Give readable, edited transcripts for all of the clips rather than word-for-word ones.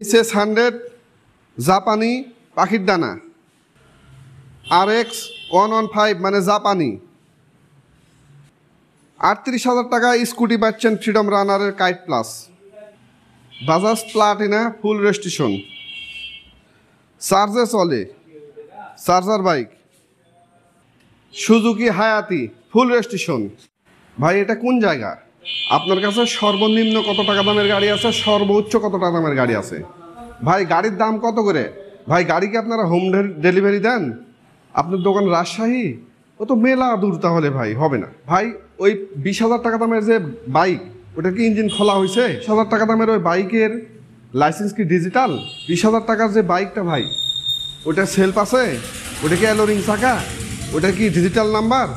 SS100 জাপানি পাখির ডানা, RX115 মানে জাপানি। 38,000 টাকা স্কুটি পাচ্ছেন ফ্রিডম রানারের Kite Plus. Bajaj Platina full registration, চার্জে চলে, চার্জার বাইক। সুজুকি হায়াতি ফুল রেজিস্ট্রেশন। ভাই এটা কোন জায়গা? আপনার কাছে সর্বনিম্ন কত টাকা দামের গাড়ি আছে, সর্বোচ্চ কত টাকা দামের গাড়ি আছে? ভাই গাড়ির দাম কত করে? ভাই গাড়ি কি আপনারা হোম ডেলিভারি দেন? আপনার দোকান রাজশাহী, ও তো মেলা দূর, তাহলে ভাই হবে না। ভাই ওই 20,000 টাকা দামের যে বাইক, ওটা কি ইঞ্জিন খোলা হয়েছে? 20,000 টাকা দামের ওই বাইকের লাইসেন্স কি ডিজিটাল? 20,000 টাকার যে বাইকটা ভাই, ওটা সেলফ আছে? ওটা কি অ্যালোরিং চাকা? ওটা কি ডিজিটাল নাম্বার?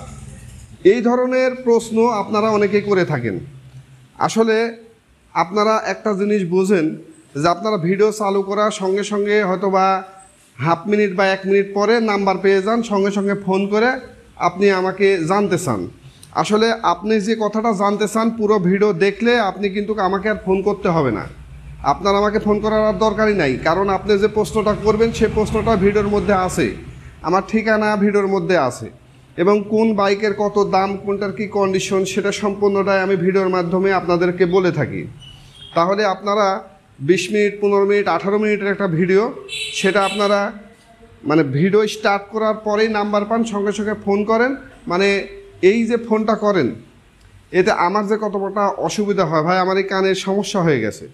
এই ধরনের প্রশ্ন আপনারা অনেকেই করে থাকেন। আসলে আপনারা একটা জিনিস বোঝেন যে আপনারা ভিডিও চালু করার সঙ্গে সঙ্গে হয়তো বা হাফ মিনিট বা 1 মিনিট পরে নাম্বার পেয়ে যান, সঙ্গে সঙ্গে ফোন করে আপনি আমাকে জানতে চান। আসলে আপনি যে কথাটা জানতে চান পুরো ভিডিও দেখলে আপনি কিন্তু আমাকে আর ফোন করতে হবে না, আপনার আমাকে ফোন করার আর দরকারই নাই। কারণ আপনি যে প্রশ্নটা করবেন সে প্রশ্নটা ভিডিওর মধ্যে আছে, আমার ঠিকানা ভিডিওর মধ্যে আছে, এবং কোন বাইকের কত দাম, কোনটার কি কন্ডিশন, সেটা সম্পূর্ণটাই আমি ভিডিওর মাধ্যমে আপনাদেরকে বলে থাকি। তাহলে আপনারা 20 মিনিট, 15 মিনিট, 18 মিনিটের একটা ভিডিও, সেটা আপনারা মানে ভিডিও স্টার্ট করার পরেই নাম্বার পান, সঙ্গে সঙ্গে ফোন করেন। মানে এই যে ফোনটা করেন, এতে আমার যে কতটা অসুবিধা হয় ভাই, আমার এই কানের সমস্যা হয়ে গেছে।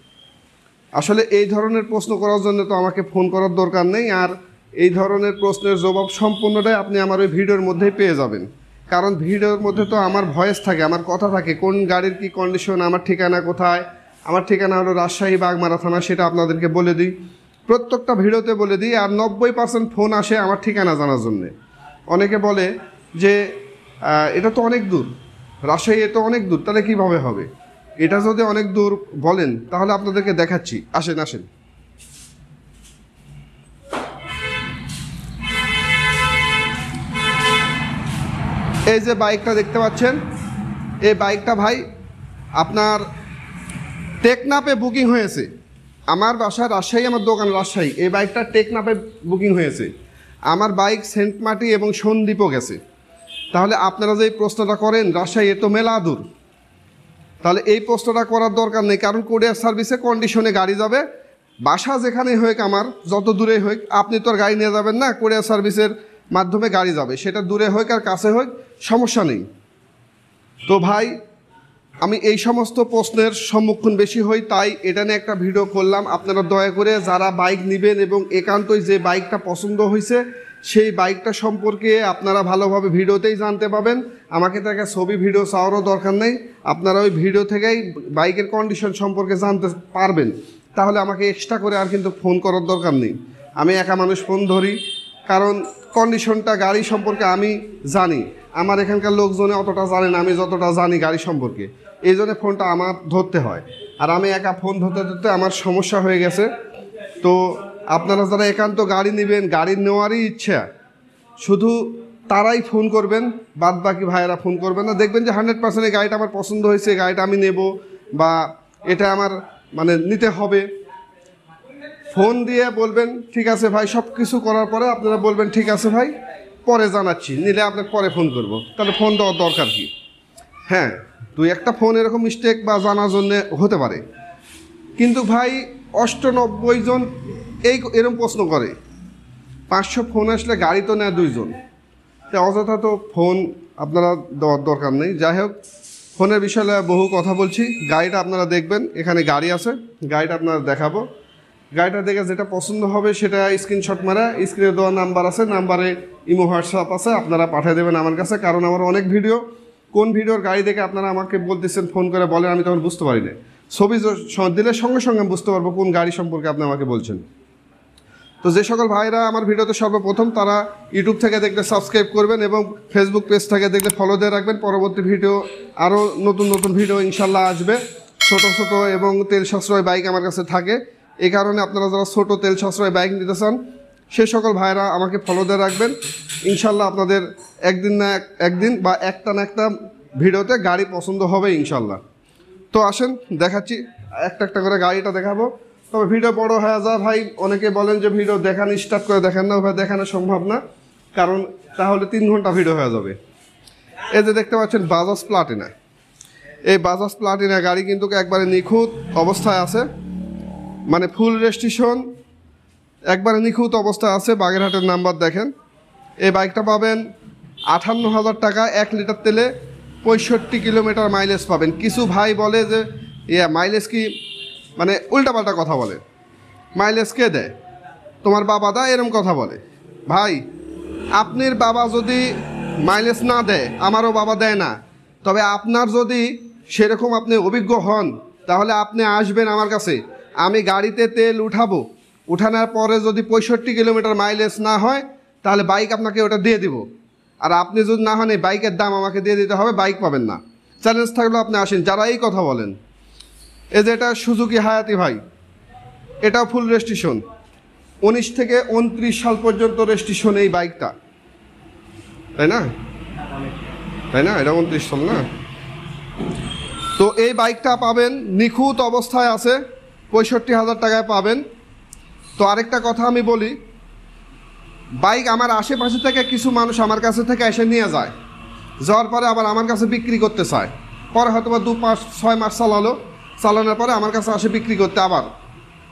আসলে এই ধরনের প্রশ্ন করার জন্য তো আমাকে ফোন করার দরকার নেই, আর এই ধরনের প্রশ্নের জবাব সম্পূর্ণটাই আপনি আমার ওই ভিডিওর মধ্যেই পেয়ে যাবেন। কারণ ভিডিওর মধ্যে তো আমার ভয়েস থাকে, আমার কথা থাকে, কোন গাড়ির কি কন্ডিশন, আমার ঠিকানা কোথায়। আমার ঠিকানা হলো রাজশাহী বাগমারা থানা, সেটা আপনাদেরকে বলে দিই, প্রত্যেকটা ভিডিওতে বলে দিই। আর 90% ফোন আসে আমার ঠিকানা জানার জন্যে। অনেকে বলে যে এটা তো অনেক দূর, রাজশাহী এ তো অনেক দূর, তাহলে কীভাবে হবে? এটা যদি অনেক দূর বলেন তাহলে আপনাদেরকে দেখাচ্ছি, আসেন আসেন। এই যে বাইকটা দেখতে পাচ্ছেন, এই বাইকটা ভাই আপনার টেকনাপে বুকিং হয়েছে। আমার বাসা রাজশাহী, আমার দোকান রাজশাহী। এই বাইকটা টেকনাপে বুকিং হয়েছে। আমার বাইক সেন্ট মার্টিন এবং সন্দ্বীপও গেছে। তাহলে আপনারা যে প্রশ্নটা করেন রাজশাহী এ তো মেলা দূর, তাহলে এই প্রশ্নটা করার দরকার নেই। কারণ কুরিয়ার সার্ভিসে কন্ডিশনে গাড়ি যাবে, বাসা যেখানে হোক, আমার যত দূরে হোক, আপনি তো আর গাড়ি নিয়ে যাবেন না, কুরিয়ার সার্ভিসের মাধ্যমে গাড়ি যাবে, সেটা দূরে হোক আর কাছে হোক, সমস্যা নেই। তো ভাই আমি এই সমস্ত প্রশ্নের সম্মুখীন বেশি হই, তাই এটা নিয়ে একটা ভিডিও করলাম। আপনারা দয়া করে যারা বাইক নেবেন এবং একান্তই যে বাইকটা পছন্দ হয়েছে সেই বাইকটা সম্পর্কে আপনারা ভালোভাবে ভিডিওতেই জানতে পাবেন। আমাকে তাকে ছবি ভিডিও চাওয়ারও দরকার নেই, আপনারা ওই ভিডিও থেকেই বাইকের কন্ডিশন সম্পর্কে জানতে পারবেন। তাহলে আমাকে এক্সট্রা করে আর কিন্তু ফোন করার দরকার নেই, আমি একা মানুষ ফোন ধরি। কারণ কন্ডিশনটা গাড়ি সম্পর্কে আমি জানি, আমার এখানকার লোকজনে অতটা জানে না আমি যতটা জানি গাড়ি সম্পর্কে, এই জন্য ফোনটা আমার ধরতে হয়। আর আমি একা ফোন ধরতে ধরতে আমার সমস্যা হয়ে গেছে। তো আপনারা যারা একান্ত গাড়ি নেবেন, গাড়ি নেওয়ারই ইচ্ছা, শুধু তারাই ফোন করবেন, বাদ বাকি ভাইয়েরা ফোন করবেন না। দেখবেন যে 100% এই গাড়িটা আমার পছন্দ হয়েছে, গাড়িটা আমি নেব বা এটা আমার মানে নিতে হবে। ফোন দিয়ে বলবেন ঠিক আছে ভাই, সব কিছু করার পরে আপনারা বলবেন ঠিক আছে ভাই পরে জানাচ্ছি, নিলে আপনাকে পরে ফোন করব। তাহলে ফোন দেওয়ার দরকার কি? হ্যাঁ, 2-1টা ফোন এরকম মিস্টেক বা জানার জন্যে হতে পারে, কিন্তু ভাই 98 জন এরকম প্রশ্ন করে। 500 ফোন আসলে গাড়ি তো নেয় 2 জন, তাই অযথা তো ফোন আপনারা দেওয়ার দরকার নেই। যাই হোক, ফোনের বিষয়ে বহু কথা বলছি। গাড়িটা আপনারা দেখবেন, এখানে গাড়ি আছে, গাড়িটা আপনারা দেখাবো। গাড়িটা দেখে যেটা পছন্দ হবে সেটা স্ক্রিনশট মারা স্ক্রিনে দেওয়া নাম্বার আছে, নাম্বারে ইমো হোয়াটসঅ্যাপ আছে, আপনারা পাঠিয়ে দেবেন আমার কাছে। কারণ আমার অনেক ভিডিও, কোন ভিডিওর গাড়ি দেখে আপনারা আমাকে বলতেছেন ফোন করে বলেন, আমি তখন বুঝতে পারি না। ছবি দিলে সঙ্গে সঙ্গে আমি বুঝতে পারবো কোন গাড়ি সম্পর্কে আপনি আমাকে বলছেন। তো যে সকল ভাইরা আমার ভিডিওতে সর্বপ্রথম, তারা ইউটিউব থেকে দেখলে সাবস্ক্রাইব করবেন এবং ফেসবুক পেজ থেকে দেখলে ফলো দিয়ে রাখবেন। পরবর্তী ভিডিও আরও নতুন নতুন ভিডিও ইনশাল্লাহ আসবে। ছোট ছোট এবং তেল সাশ্রয় বাইক আমার কাছে থাকে, এই কারণে আপনারা যারা ছোট তেল সাশ্রয় বাইক নিতে চান সে সকল ভাইরা আমাকে ফলো দিয়ে রাখবেন। ইনশাল্লাহ আপনাদের একদিন না একদিন বা একটা না একটা ভিডিওতে গাড়ি পছন্দ হবে ইনশাল্লাহ। তো আসেন দেখাচ্ছি, একটা একটা করে গাড়িটা দেখাবো। তবে ভিডিও বড় হয়ে যায় ভাই, অনেকে বলেন যে ভিডিও দেখানো স্টার্ট করে দেখেন না, ওভাবে দেখানো সম্ভব না, কারণ তাহলে 3 ঘন্টা ভিডিও হয়ে যাবে। এই যে দেখতে পাচ্ছেন বাজাজ প্লাটিনা, এই বাজাজ প্লাটিনা গাড়ি কিন্তু একবারে নিখুঁত অবস্থায় আছে, মানে ফুল রেজিস্ট্রেশন, একবারে নিখুঁত অবস্থায় আছে। বাগেরহাটের নাম্বার দেখেন। এই বাইকটা পাবেন 58,000 টাকা, 1 লিটার তেলে 65 কিলোমিটার মাইলেজ পাবেন। কিছু ভাই বলে যে মাইলেজ কি, মানে উল্টাপাল্টা কথা বলে, মাইলেজ কে দেয়, তোমার বাবা দেয়, এরকম কথা বলে। ভাই আপনার বাবা যদি মাইলেজ না দেয়, আমারও বাবা দেয় না, তবে আপনার যদি সেরকম আপনি অভিজ্ঞ হন, তাহলে আপনি আসবেন আমার কাছে, আমি গাড়িতে তেল উঠাবো, উঠানোর পরে যদি 65 কিলোমিটার মাইলেজ না হয়, তাহলে বাইক আপনাকে ওটা দিয়ে দিব। আর আপনি যদি না হন, এই বাইকের দাম আমাকে দিয়ে দিতে হবে, বাইক পাবেন না। চ্যালেঞ্জ থাকলেও আপনি আসেন, যারা এই কথা বলেন। এই যে এটা সুজুকি হায়াতি ভাই, এটাও ফুল রেজিস্ট্রেশন, 19 থেকে 29 সাল পর্যন্ত রেজিস্ট্রেশন এই বাইকটা, তাই না? এটা 29 সাল না? তো এই বাইকটা পাবেন নিখুঁত অবস্থায় আছে, 65,000 টাকায় পাবেন। তো আরেকটা কথা আমি বলি, বাইক আমার আশেপাশে থেকে কিছু মানুষ আমার কাছে থেকে এসে নিয়ে যায়, যাওয়ার পরে আবার আমার কাছে বিক্রি করতে চায়, পরে হয়তো বা 2-5-6 মাস চালানোর পরে আমার কাছে আসে বিক্রি করতে, আবার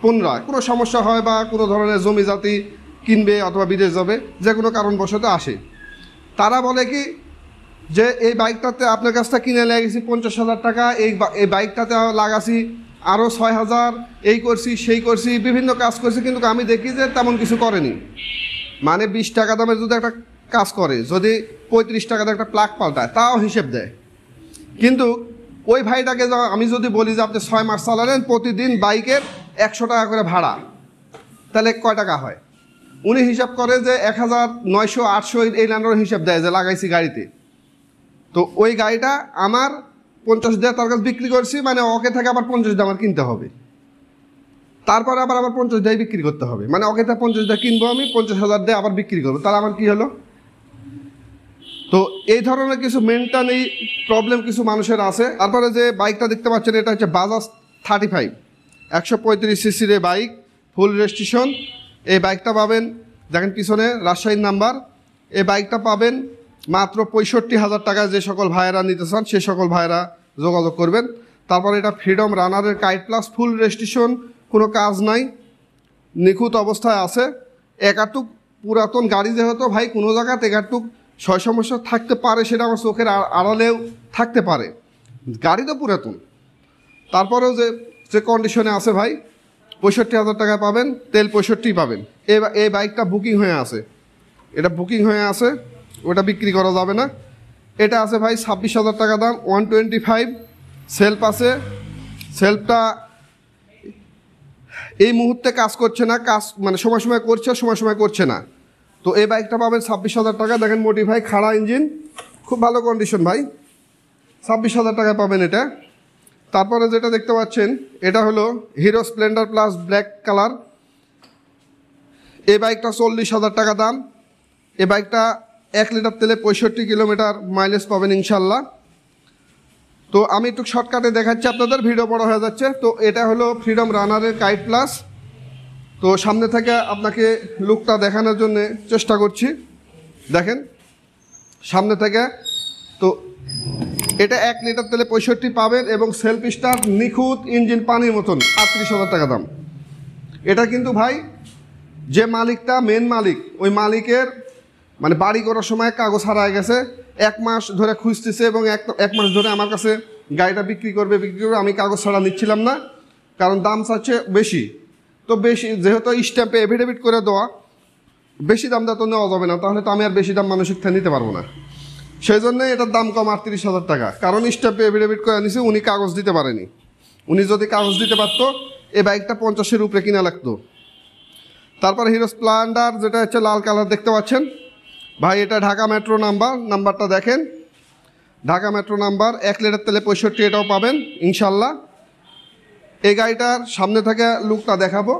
পুনরায় কোনো সমস্যা হয় বা কোনো ধরনের জমি জাতি কিনবে অথবা বিদেশ যাবে, যে কোনো কারণবশত আসে। তারা বলে কি যে এই বাইকটাতে আপনার কাছটা কিনে লেগেছি 50,000 টাকা, এই বাইকটাতে লাগাছি আরও 6,000, এই করছি সেই করছি, বিভিন্ন কাজ করছি, কিন্তু আমি দেখি যে তেমন কিছু করেনি। মানে 20 টাকা দামের যদি একটা কাজ করে, যদি 35 টাকাতে একটা প্লাগ পাল্টায়, তাও হিসেব দেয়। কিন্তু ওই ভাইটাকে আমি যদি বলি যে আপনি 6 মাস চালালেন, প্রতিদিন বাইকের 100 টাকা করে ভাড়া, তাহলে কয় টাকা হয়? উনি হিসাব করে যে 1,900-800 এই লাইনের হিসাব দেয় যে লাগাইছি গাড়িতে। তো ওই গাড়িটা আমার 50 দিয়ে তার কাছে বিক্রি করছি, মানে ওকে থেকে আবার 50 দিয়ে আমার কিনতে হবে, তারপরে আবার 50 দিয়ে বিক্রি করতে হবে, মানে ওকে থেকে 50 দিয়ে কিনবো আমি, 50,000 দিয়ে আবার বিক্রি করবো, তাহলে আমার কি হলো? তো এই ধরনের কিছু মেন্টালি প্রবলেম কিছু মানুষের আছে। তারপরে যে বাইকটা দেখতে পাচ্ছেন, এটা হচ্ছে বাজাজ 35, 135 সিসির বাইক, ফুল রেজিস্ট্রেশন। এই বাইকটা পাবেন, দেখেন পিছনে রাজশাহীর নাম্বার। এই বাইকটা পাবেন মাত্র 65,000 টাকায়। যে সকল ভাইয়েরা নিতে চান সে সকল ভাইয়েরা যোগাযোগ করবেন। তারপরে এটা ফ্রিডম রানারের কাইট প্লাস, ফুল রেজিস্ট্রেশন, কোনো কাজ নাই, নিখুঁত অবস্থায় আছে। একাটুক পুরাতন গাড়ি যেহেতু ভাই, কোনো জায়গাতে একাটুক সমস্যা থাকতে পারে, সেটা আমার চোখের আড়ালেও থাকতে পারে, গাড়ি তো পুরাতন। তারপরেও যে কন্ডিশনে আছে ভাই, 65,000 টাকায় পাবেন, তেল 65 পাবেন। এই বাইকটা বুকিং হয়ে আছে, এটা বুকিং হয়ে আছে, ওটা বিক্রি করা যাবে না। এটা আছে ভাই 26,000 টাকা দাম, 125 সেলফ আছে। সেলফটা এই মুহূর্তে কাজ করছে না, কাজ মানে সময় সময় করছে, সময় সময় করছে না। তো এই বাইকটা পাবেন 26,000 টাকা। দেখেন মোটিফাই, খাড়া ইঞ্জিন, খুব ভালো কন্ডিশন ভাই, 26,000 টাকায় পাবেন এটা। তারপরে যেটা দেখতে পাচ্ছেন, এটা হলো hero Splendor plus black colour. এই বাইকটা 40,000 টাকা দাম। এই বাইকটা 1 লিটার তেলে 65 কিলোমিটার মাইলেজ পাবেন ইনশাল্লাহ। তো আমি একটু শর্টকাটে দেখাচ্ছি আপনাদের, ভিডিও বড় হয়ে যাচ্ছে। তো এটা হলো ফ্রিডম রানারের কাইট প্লাস। তো সামনে থেকে আপনাকে লুকটা দেখানোর জন্য চেষ্টা করছি, দেখেন সামনে থেকে। তো এটা 1 লিটার তেলে 65 পাবেন এবং সেলফ স্টার্ট, নিখুঁত ইঞ্জিন, পানির মতন, 38,000 টাকা দাম। এটা কিন্তু ভাই যে মালিকটা মেন মালিক, ওই মালিকের মানে বাড়ি করার সময় কাগজ হারায় গেছে, 1 মাস ধরে খুঁজতেছে এবং এক মাস ধরে আমার কাছে গাড়িটা বিক্রি করবে। আমি কাগজ ছাড়া নিচ্ছিলাম না, কারণ দাম চাচ্ছে বেশি। তো বেশি যেহেতু স্ট্যাম্পে এফিডেভিট করে দেওয়া, বেশি দাম তো নেওয়া যাবে না, তাহলে তো আমি আর বেশি দাম মানসিক থেকে নিতে পারবো না। সেই জন্যে এটার দাম কম 38,000 টাকা, কারণ স্ট্যাম্পে এফিডেভিট করে নিছে, উনি কাগজ দিতে পারেনি। উনি যদি কাগজ দিতে পারতো, এই বাইকটা 50-এর উপরে কিনা লাগতো। তারপর হিরো স্প্লেন্ডার, যেটা হচ্ছে লাল কালার দেখতে পাচ্ছেন ভাই, এটা ঢাকা মেট্রো নাম্বারটা দেখেন, ঢাকা মেট্রো নাম্বার, 1 লিটার তেলে 65, এটাও পাবেন ইনশাল্লাহ। এই গাড়িটার সামনে থেকে লুকটা দেখাবো।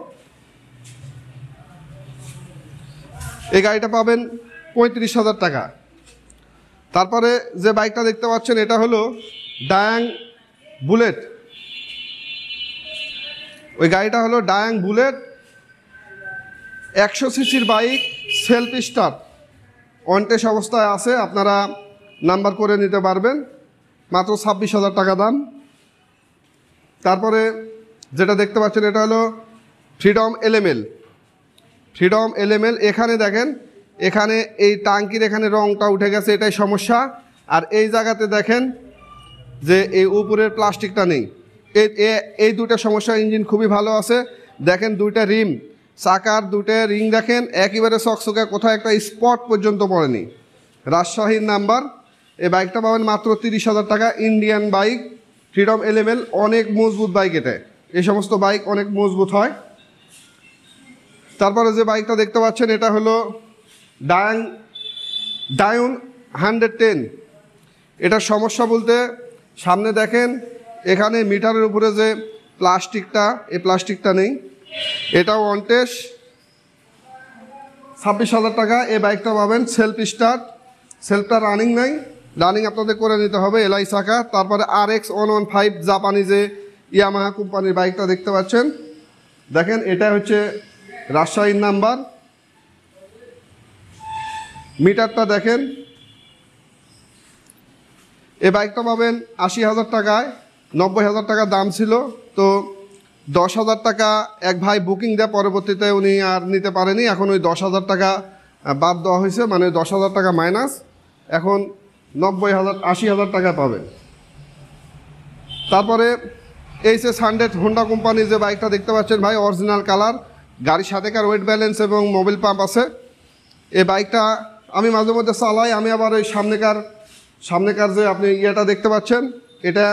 এই গাড়িটা পাবেন 35,000 টাকা। তারপরে যে বাইকটা দেখতে পাচ্ছেন, এটা হলো ডায়াং বুলেট। ওই গাড়িটা হলো ডায়াং বুলেট, 100 সিসির বাইক, সেলফ স্টার্ট, অনটেস্ট অবস্থায় আছে, আপনারা নাম্বার করে নিতে পারবেন, মাত্র 26,000 টাকা দাম। তারপরে যেটা দেখতে পাচ্ছেন এটা হলো ফ্রিডম এলএমএল। ফ্রিডম এলএমএল, এখানে দেখেন, এখানে এই টাঙ্কির এখানে রংটা উঠে গেছে, এটাই সমস্যা। আর এই জায়গাতে দেখেন যে এই উপরের প্লাস্টিকটা নেই, এই দুটো সমস্যা। ইঞ্জিন খুবই ভালো আছে, দেখেন দুইটা রিম, চাকার দুটো রিং দেখেন একেবারে চকচকে, কোথাও একটা স্পট পর্যন্ত পড়েনি। রাজশাহীর নাম্বার। এই বাইকটা পাবেন মাত্র 30,000 টাকা। ইন্ডিয়ান বাইক, ফ্রিডম এলএমএল, অনেক মজবুত বাইক এটা, এই সমস্ত বাইক অনেক মজবুত হয়। তারপরে যে বাইকটা দেখতে পাচ্ছেন এটা হলো ডায়ন 110। এটার সমস্যা বলতে সামনে দেখেন এখানে মিটারের উপরে যে প্লাস্টিকটা, এই প্লাস্টিকটা নেই, এটাও অনটেস্ট। 26,000 টাকা। এই বাইকটা পাবেন সেলফ স্টার্ট, সেলফটা রানিং নাই, রানিং আপনাদের করে নিতে হবে, এলআই চাকা। তারপরে RX 115 জাপানি যে ইয়ামাহা কোম্পানির বাইকটা দেখতে পাচ্ছেন, দেখেন এটা হচ্ছে রাজশাহীর নাম্বার। মিটারটা দেখেন। এই বাইকটা পাবেন 80,000 টাকায়, 90,000 টাকা দাম ছিল, তো 10,000 টাকা এক ভাই বুকিং দেয়, পরবর্তীতে উনি আর নিতে পারেনি, এখন ওই 10,000 টাকা বাদ দেওয়া হয়েছে, মানে 10,000 টাকা মাইনাস, এখন 80,000 টাকা পাবেন। তারপরে HS100 হোন্ডা কোম্পানির যে বাইকটা দেখতে পাচ্ছেন ভাই, অরিজিনাল কালার, গাড়ির সাথেকার ওয়েট ব্যালেন্স এবং মোবিল পাম্প আছে। এই বাইকটা আমি মাঝে মধ্যে চালাই, আমি আবার ওই সামনেকার যে আপনি ইয়েটা দেখতে পাচ্ছেন, এটা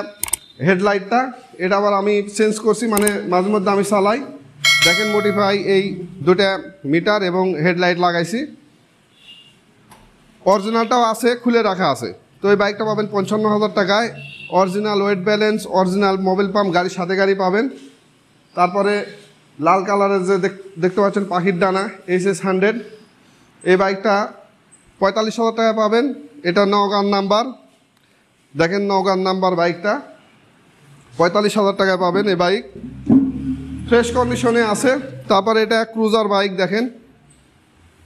হেডলাইটটা, এটা আবার আমি চেঞ্জ করছি, মানে মাঝে মধ্যে আমি চালাই। দেখেন মডিফাই এই দুটা মিটার এবং হেডলাইট লাগাইছি, অরিজিনালটাও আছে, খুলে রাখা আছে। তো এই বাইকটা পাবেন 55,000 টাকায়, original wait balance, original Mobil pump, গাড়ির সাথে গাড়ি পাবেন। তারপরে লাল কালারের যে দেখতে পাচ্ছেন পাখির ডানা, HS100, এই বাইকটা 45,000 টাকা পাবেন। এটা নওগাঁর নাম্বার, দেখেন নওগাঁর নাম্বার বাইকটা, 45,000 টাকায় পাবেন এই বাইক, ফ্রেশ কন্ডিশনে আছে। তারপরে এটা ক্রুজার বাইক, দেখেন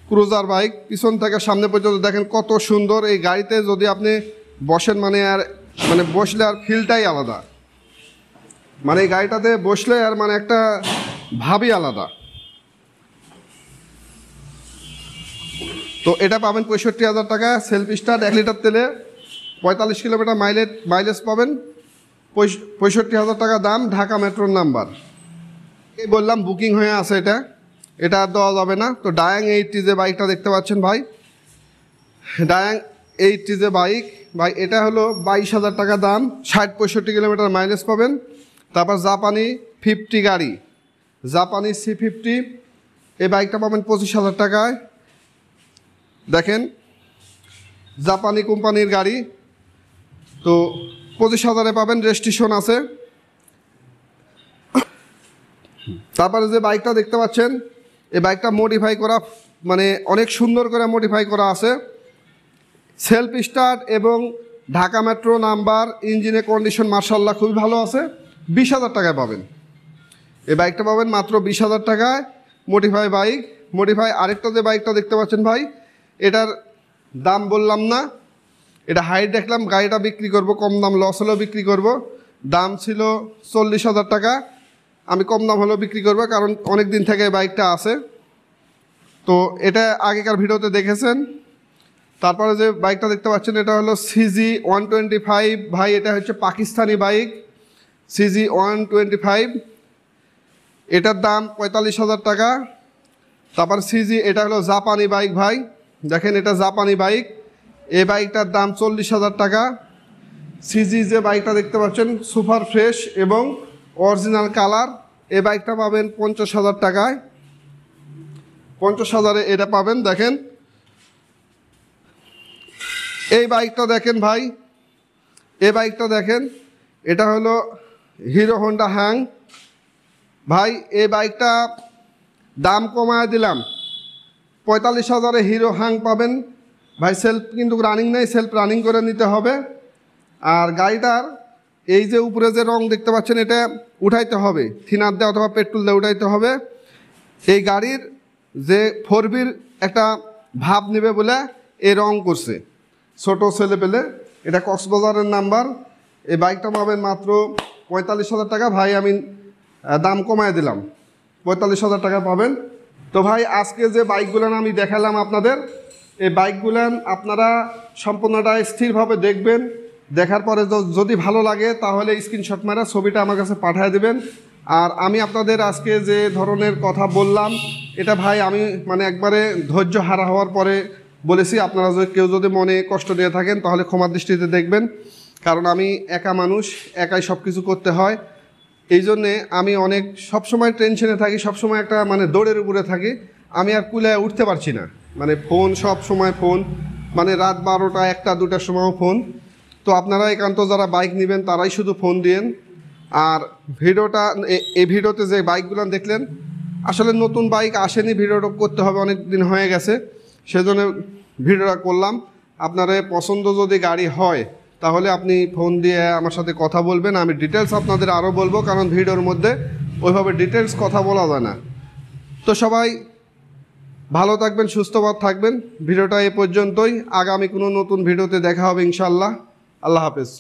ক্রুজার বাইক, পিছন থেকে সামনে পর্যন্ত দেখেন কত সুন্দর। এই গাড়িতে যদি আপনি বসেন মানে বসলে আর ফিলটাই আলাদা, মানে এই গাড়িটাতে বসলে আর মানে একটা ভাবই আলাদা। তো এটা পাবেন 65,000 টাকা, সেলফ স্টার্ট, 1 লিটার তেলে 45 কিলোমিটার মাইলেজ পাবেন, 65,000 টাকা দাম, ঢাকা মেট্রোর নাম্বার। এই বললাম বুকিং হয়ে আছে, এটা আর দেওয়া যাবে না। তো ডায়াং 80 যে বাইকটা দেখতে পাচ্ছেন ভাই, ডায়াং 80 যে বাইক ভাই, এটা হলো 22,000 টাকা দাম, 60-65 কিলোমিটার মাইলেজ পাবেন। তারপর জাপানি 50 গাড়ি, জাপানি C50, এই বাইকটা পাবেন 25,000 টাকায়। দেখেন জাপানি কোম্পানির গাড়ি, তো 25,000-এ পাবেন, রেজিস্ট্রেশন আছে। তারপরে যে বাইকটা দেখতে পাচ্ছেন, এই বাইকটা মডিফাই করা, মানে অনেক সুন্দর করে মডিফাই করা আছে, সেলফ স্টার্ট এবং ঢাকা মেট্রো নাম্বার, ইঞ্জিনের কন্ডিশন মার্শাল্লাহ খুবই ভালো আছে, 20,000 টাকায় পাবেন। এই বাইকটা পাবেন মাত্র 20,000 টাকায়, মডিফাই বাইক। মডিফাই আরেকটা যে বাইকটা দেখতে পাচ্ছেন ভাই, এটার দাম বললাম না, এটা হাইট দেখলাম, গাড়িটা বিক্রি করব কম দাম, লস হলেও বিক্রি করব। দাম ছিল 40,000 টাকা, আমি কম দাম হলেও বিক্রি করব, কারণ অনেক দিন থেকে বাইকটা আছে, তো এটা আগেকার ভিডিওতে দেখেছেন। তারপরে যে বাইকটা দেখতে পাচ্ছেন এটা হলো CG125 ভাই, এটা হচ্ছে পাকিস্তানি বাইক, CG125, এটার দাম 45,000 টাকা। তারপর এটা হলো জাপানি বাইক ভাই, দেখেন এটা জাপানি বাইক, এই বাইকটার দাম 40,000 টাকা। যে বাইকটা দেখতে পাচ্ছেন সুপার ফ্রেশ এবং অরিজিনাল কালার, এই বাইকটা পাবেন 50,000 টাকায়, 50,000-এ এটা পাবেন। দেখেন এই বাইকটা দেখেন ভাই, এই বাইকটা দেখেন, এটা হলো হিরো হোন্ডা হ্যাং ভাই, এই বাইকটা দাম কমায় দিলাম, 45,000-এ হিরো হ্যাং পাবেন ভাই। সেলফ কিন্তু রানিং নেই, সেলফ রানিং করে নিতে হবে। আর গাড়িটার এই যে উপরে যে রং দেখতে পাচ্ছেন এটা উঠাইতে হবে, থিনার দিয়ে অথবা পেট্রোল দিয়ে উঠাইতে হবে। এই গাড়ির যে 4Bর একটা ভাব নেবে বলে এই রং করছে ছোটো ছেলে পেলে। এটা কক্সবাজারের নাম্বার। এই বাইকটা পাবেন মাত্র 45,000 টাকা। ভাই আমি দাম কমায় দিলাম, 45,000 টাকা পাবেন। তো ভাই আজকে যে বাইকগুলান আমি দেখালাম আপনাদের, এই বাইকগুলান আপনারা সম্পূর্ণটা স্থিরভাবে দেখবেন। দেখার পরে যদি ভালো লাগে তাহলে স্ক্রিনশট মারা ছবিটা আমার কাছে পাঠিয়ে দেবেন। আর আমি আপনাদের আজকে যে ধরনের কথা বললাম এটা ভাই আমি মানে একবারে ধৈর্য হারা হওয়ার পরে বলেছি। আপনারা কেউ যদি মনে কষ্ট দিয়ে থাকেন তাহলে ক্ষমার দৃষ্টিতে দেখবেন, কারণ আমি একা মানুষ, একাই সব কিছু করতে হয়। এই জন্যে আমি অনেক সবসময় টেনশনে থাকি, সবসময় একটা মানে দৌড়ের উপরে থাকি। আমি আর কুলায় উঠতে পারছি না, মানে ফোন সব সময় ফোন, মানে রাত 12টা 1টা 2টার সময়ও ফোন। তো আপনারা একান্ত যারা বাইক নেবেন তারাই শুধু ফোন দিয়েন। আর ভিডিওটা এই ভিডিওতে যে বাইকগুলো দেখলেন আসলে নতুন বাইক আসেনি, ভিডিওটা করতে হবে, অনেক দিন হয়ে গেছে, সেজন্য ভিডিওটা করলাম। আপনার পছন্দ যদি গাড়ি হয় তাহলে আপনি ফোন দিয়ে আমার সাথে কথা বলবেন, আমি ডিটেলস আপনাদের আরও বলবো, কারণ ভিডিওর মধ্যে ওইভাবে ডিটেলস কথা বলা যায় না। তো সবাই ভালো থাকবেন, সুস্থভাবে থাকবেন। ভিডিওটা এ পর্যন্তই, আগামী কোনো নতুন ভিডিওতে দেখা হবে ইনশাআল্লাহ। আল্লাহ হাফেজ।